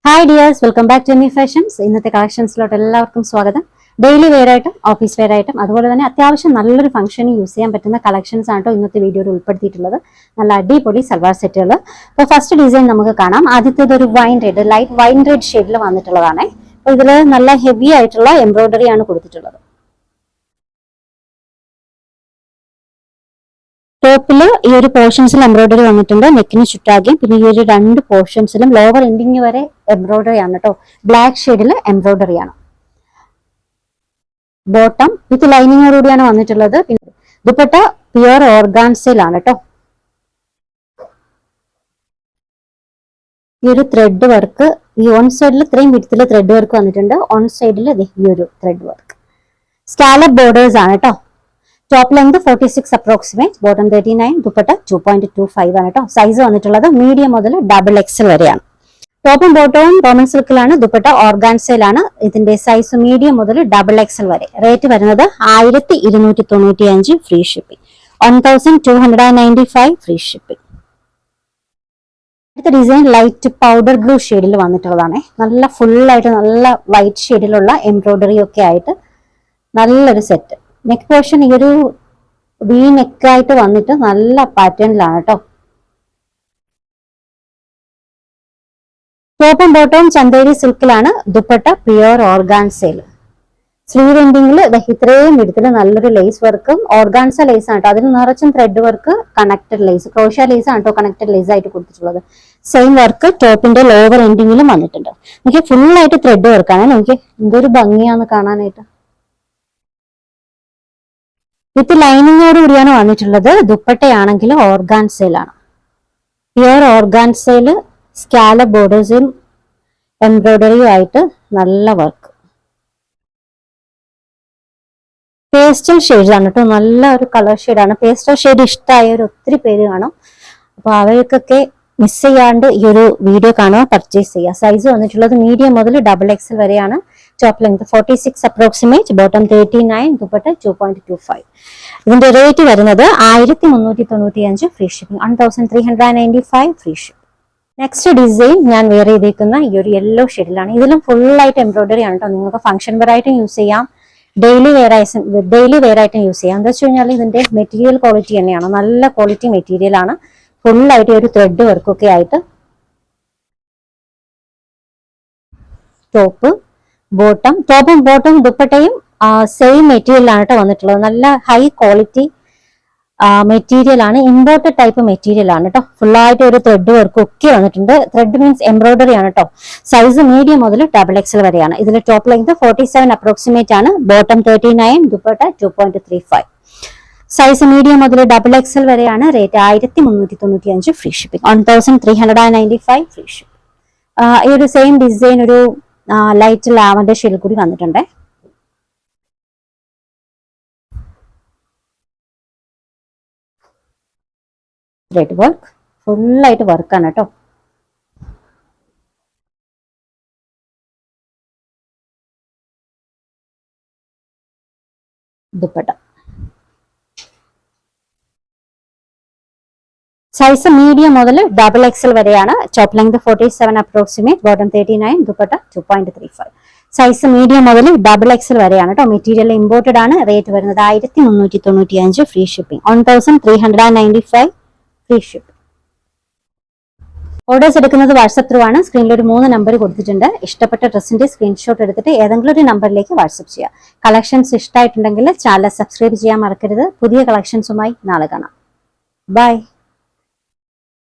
Hi dears, welcome back to Emi Fashions. ഇന്നത്തെ കളക്ഷൻസിലോട്ട് എല്ലാവർക്കും സ്വാഗതം. ഡെയിലി വെയർ ആയിട്ടും ഓഫീസ് വെയർ ആയിട്ടും അതുപോലെ തന്നെ അത്യാവശ്യം നല്ലൊരു ഫംഗ്ഷന് യൂസ് ചെയ്യാൻ പറ്റുന്ന കളക്ഷൻസ് ആണ് കേട്ടോ ഇന്നത്തെ വീഡിയോയിൽ ഉൾപ്പെടുത്തിയിട്ടുള്ളത്. നല്ല അടിപൊളി സൽവാർ സെറ്റുകൾ. അപ്പോൾ ഫസ്റ്റ് ഡിസൈൻ നമുക്ക് കാണാം. ആദ്യത്തേത് ഒരു wine red, light wine red ഷെയ്ഡിൽ വന്നിട്ടുള്ളതാണ്. അപ്പോൾ ഇതിൽ നല്ല ഹെവി ആയിട്ടുള്ള എംബ്രോയിഡറി ആണ് കൊടുത്തിട്ടുള്ളത്. ടോപ്പില് ഈ ഒരു പോർഷൻസിൽ എംബ്രോയിഡറി വന്നിട്ടുണ്ട്, നെക്കിന് ചുറ്റാകെ. പിന്നെ ഈ ഒരു രണ്ട് പോർഷൻസിലും ലോവർ എൻഡിങ് വരെ എംബ്രോയിഡറി ആണ് കേട്ടോ. ബ്ലാക്ക് ഷെയ്ഡിൽ എംബ്രോയിഡറി ആണ്. ബോട്ടം വിത്ത് ലൈനിങ്ങോടുകൂടിയാണ് വന്നിട്ടുള്ളത്. പിന്നെ ദുപ്പട്ട പ്യുവർ ഓർഗാൻസയിലാണ് കേട്ടോ. ഈ ഒരു ത്രെഡ് വർക്ക്, ഈ ഓൺ സൈഡിൽ ഇത്രയും വിധത്തില് ത്രെഡ് വർക്ക് വന്നിട്ടുണ്ട്. ഓൺ സൈഡിൽ ഈ ഒരു ത്രെഡ് വർക്ക്. സ്കാലപ്പ് ബോർഡേഴ്സ് ആണ് കേട്ടോ. Top length 46 approximate, bottom 39, dupatta 2.25 ആണ് കേട്ടോ. സൈസ് വന്നിട്ടുള്ളത് മീഡിയം മുതൽ XXL വരെയാണ്. ടോപ്പും ബോട്ടവും റോമൻ സിൽക്കിലാണ്, ദുപ്പട്ട ഓർഗാൻസയിലാണ്. ഇതിന്റെ സൈസ് മീഡിയം മുതൽ XXL വരെ. റേറ്റ് വരുന്നത് 1295 ഫ്രീ ഷിപ്പിംഗ്, 1295 ഫ്രീ ഷിപ്പിംഗ്. അടുത്ത ഡിസൈൻ ലൈറ്റ് പൗഡർ ബ്ലൂ ഷെയ്ഡിൽ വന്നിട്ടുള്ളതാണ്. നല്ല ഫുള്ളായിട്ട് നല്ല വൈറ്റ് ഷെയ്ഡിലുള്ള എംബ്രോയിഡറി ഒക്കെ ആയിട്ട് നല്ലൊരു സെറ്റ്. നെക്ക് പോർഷൻ ഈ ഒരു വി നെക്കായിട്ട് വന്നിട്ട് നല്ല പാറ്റേണിലാണ് കേട്ടോ. ടോപ്പും ബോട്ടവും ചന്തേരി സിൽക്കിലാണ്, ദുപ്പട്ട പ്യുവർ ഓർഗാൻസയിൽ. സ്ലീവ് എൻഡിങ്ങിൽ ഇത്രയും വിധത്തിൽ നല്ലൊരു ലേസ് വർക്കും ഓർഗാൻസ ലേസ് ആണ് കേട്ടോ. അതിന് നിറച്ചും thread work, connected lace, crochet lace ആണ് കേട്ടോ കണക്റ്റഡ് ലേസ് ആയിട്ട് കൊടുത്തിട്ടുള്ളത്. സെയിം വർക്ക് ടോപ്പിന്റെ ലോവർ എൻഡിങ്ങിലും വന്നിട്ടുണ്ട്. നമുക്ക് ഫുള്ളായിട്ട് ത്രെഡ് വർക്കാണ്. നമുക്ക് എന്തൊരു ഭംഗിയാന്ന് കാണാനായിട്ട്. വിത്ത് ലൈനിങ്ങോട് കൂടിയാണ് വന്നിട്ടുള്ളത്. ദുപ്പട്ടയാണെങ്കിൽ ഓർഗാൻസയിലാണ്, പ്യുവർ ഓർഗാൻസയില് സ്കാലപ്പ് ബോർഡേഴ്സും എംബ്രോയിഡറിയും ആയിട്ട് നല്ല വർക്ക്. പേസ്റ്റൽ ഷെയ്ഡ്സ് ആണ് കേട്ടോ. നല്ല ഒരു കളർ ഷെയ്ഡാണ്. പേസ്റ്റൽ ഷെയ്ഡ് ഇഷ്ടമായവർ ഒത്തിരി പേര് കാണും. അപ്പൊ അവർക്കൊക്കെ മിസ് ചെയ്യാണ്ട് ഈ ഒരു വീഡിയോ കാണുക, പർച്ചേസ് ചെയ്യുക. സൈസ് വന്നിട്ടുള്ളത് മീഡിയം മുതൽ XXL വരെയാണ്. Top length 46 approximate, bottom 39, dupatta 2.25. ഇതിന്റെ റേറ്റ് വരുന്നത് 1395 free shipping, 1395 free shipping. Next design ഞാൻ വെയർ ചെയ്തേക്കുന്ന ഈ ഒരു യെല്ലോ ഷെയ്ഡിലാണ്. ഇതിലും ഫുള്ളായിട്ട് എംബ്രോയിഡറി ആണ് കേട്ടോ. നിങ്ങൾക്ക് ഫംഗ്ഷൻ വെയർ ആയിട്ടും യൂസ് ചെയ്യാം, ഡെയിലി വെയർ ആയിട്ടും യൂസ് ചെയ്യാം. എന്താ വെച്ച് കഴിഞ്ഞാൽ ഇതിന്റെ മെറ്റീരിയൽ ക്വാളിറ്റി തന്നെയാണ്, നല്ല ക്വാളിറ്റി മെറ്റീരിയൽ ആണ്. ഫുള്ളായിട്ട് ഒരു ത്രെഡ് വർക്കൊക്കെ ആയിട്ട്. ടോപ്പും ബോട്ടം ദുപ്പട്ടയും സെയിം മെറ്റീരിയലാണ് കേട്ടോ വന്നിട്ടുള്ളത്. നല്ല ഹൈ ക്വാളിറ്റി മെറ്റീരിയൽ ആണ്, ഇമ്പോർട്ടഡ് ടൈപ്പ് മെറ്റീരിയൽ ആണ് കേട്ടോ. ഫുള്ളായിട്ട് ഒരു ത്രെഡ് വർക്ക് ഒക്കെ വന്നിട്ടുണ്ട്. ത്രെഡ് മീൻസ് എംബ്രോയിഡറി ആണ് കേട്ടോ. സൈസ് മീഡിയം മുതൽ XXL വരെയാണ്. ഇതിൽ ടോപ്പ് ലെങ്ത് 47 അപ്രോക്സിമേറ്റ് ആണ്, ബോട്ടം 39, ദുപ്പട്ട 2.35. സൈസ് മീഡിയം മുതൽ XXL വരെയാണ്. Rate 1395 free shipping, 1395 free shipping. ഈ ഒരു സെയിം ഡിസൈൻ ഒരു ലൈറ്റ് ലാവൻഡർ ഷെയ്ഡിൽ കൂടി വന്നിട്ടുണ്ട്. ത്രെഡ് വർക്ക് ഫുള്ളായിട്ട് വർക്കാണ് കേട്ടോ. ദുപ്പട്ട സൈസ് മീഡിയം മുതൽ XXL വരെയാണ്. Top length 47 approximate, bottom 39, dupatta 2.35. Size medium മുതൽ XXL വരെയാണ് കേട്ടോ. മെറ്റീരിയൽ ഇമ്പോർട്ടഡ് ആണ്. റേറ്റ് വരുന്നത് 1395 free shipping, 1395 free shipping. Orders എടുക്കുന്നത് വാട്സപ്പ് ത്രൂ ആണ്. സ്ക്രീനിൽ ഒരു 3 നമ്പർ കൊടുത്തിട്ടുണ്ട്. ഇഷ്ടപ്പെട്ട ഡ്രസ്സിന്റെ സ്ക്രീൻഷോട്ട് എടുത്തിട്ട് ഏതെങ്കിലും ഒരു നമ്പറിലേക്ക് വാട്സപ്പ് ചെയ്യുക. കളക്ഷൻസ് ഇഷ്ടമായിട്ടുണ്ടെങ്കിൽ ചാനൽ സബ്സ്ക്രൈബ് ചെയ്യാൻ മറക്കരുത്. പുതിയ കളക്ഷൻസുമായി നാളെ കാണാം. ബൈ.